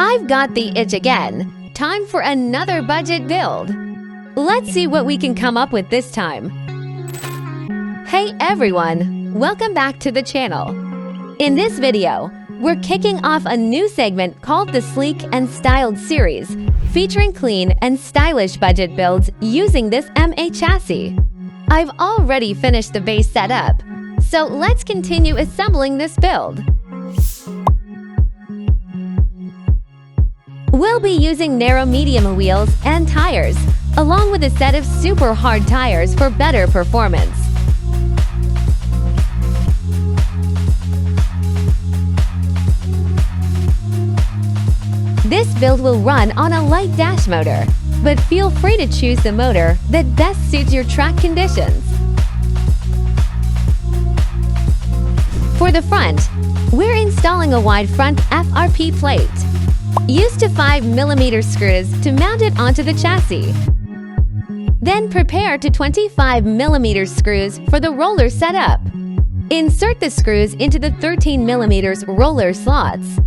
I've got the itch again. Time for another budget build. Let's see what we can come up with this time. Hey everyone, welcome back to the channel. In this video, we're kicking off a new segment called the Sleek and Styled series, featuring clean and stylish budget builds using this MA chassis. I've already finished the base setup, so let's continue assembling this build. We'll be using narrow medium wheels and tires, along with a set of super hard tires for better performance. This build will run on a light dash motor, but feel free to choose the motor that best suits your track conditions. For the front, we're installing a wide front FRP plate. Use 5mm screws to mount it onto the chassis. Then prepare 25mm screws for the roller setup. Insert the screws into the 13mm roller slots.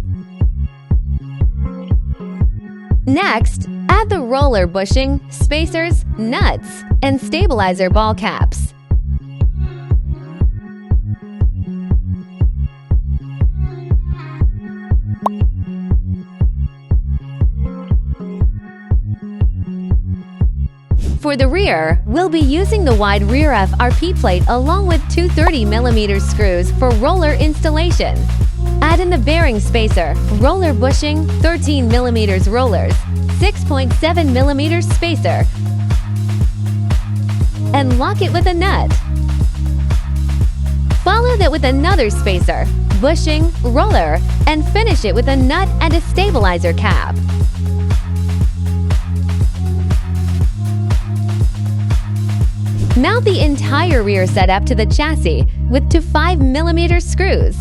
Next, add the roller bushing, spacers, nuts, and stabilizer ball caps. For the rear, we'll be using the wide rear FRP plate along with two 30mm screws for roller installation. Add in the bearing spacer, roller bushing, 13mm rollers, 6.7mm spacer, and lock it with a nut. Follow that with another spacer, bushing, roller, and finish it with a nut and a stabilizer cap. Mount the entire rear setup to the chassis with 5mm screws.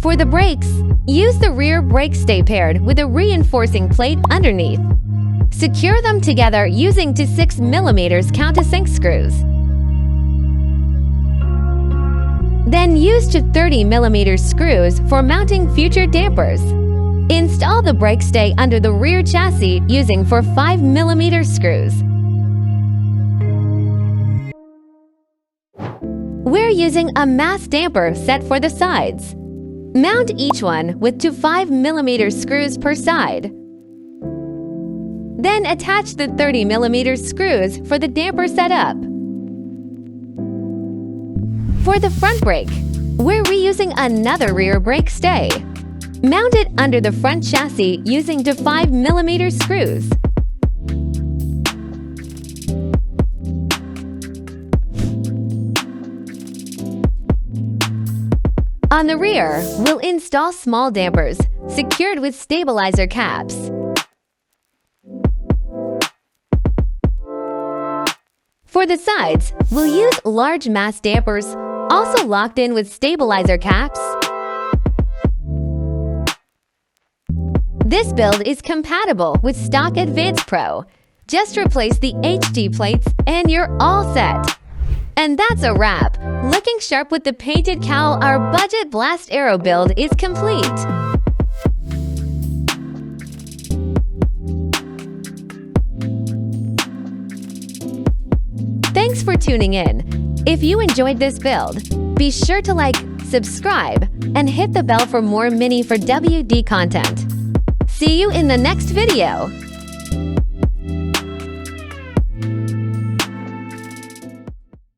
For the brakes, use the rear brake stay paired with a reinforcing plate underneath. Secure them together using 6mm countersink screws. Then use 30mm screws for mounting future dampers. Install the brake stay under the rear chassis using 5mm screws. We're using a mass damper set for the sides. Mount each one with 5mm screws per side. Then attach the 30mm screws for the damper setup. For the front brake, we're reusing another rear brake stay. Mount it under the front chassis using 5mm screws. On the rear, we'll install small dampers, secured with stabilizer caps. For the sides, we'll use large mass dampers, also locked in with stabilizer caps. This build is compatible with stock Advance Pro. Just replace the HD plates and you're all set. And that's a wrap. Looking sharp with the painted cowl, our budget Blast Arrow build is complete. Thanks for tuning in. If you enjoyed this build, be sure to like, subscribe, and hit the bell for more Mini4WD content. See you in the next video!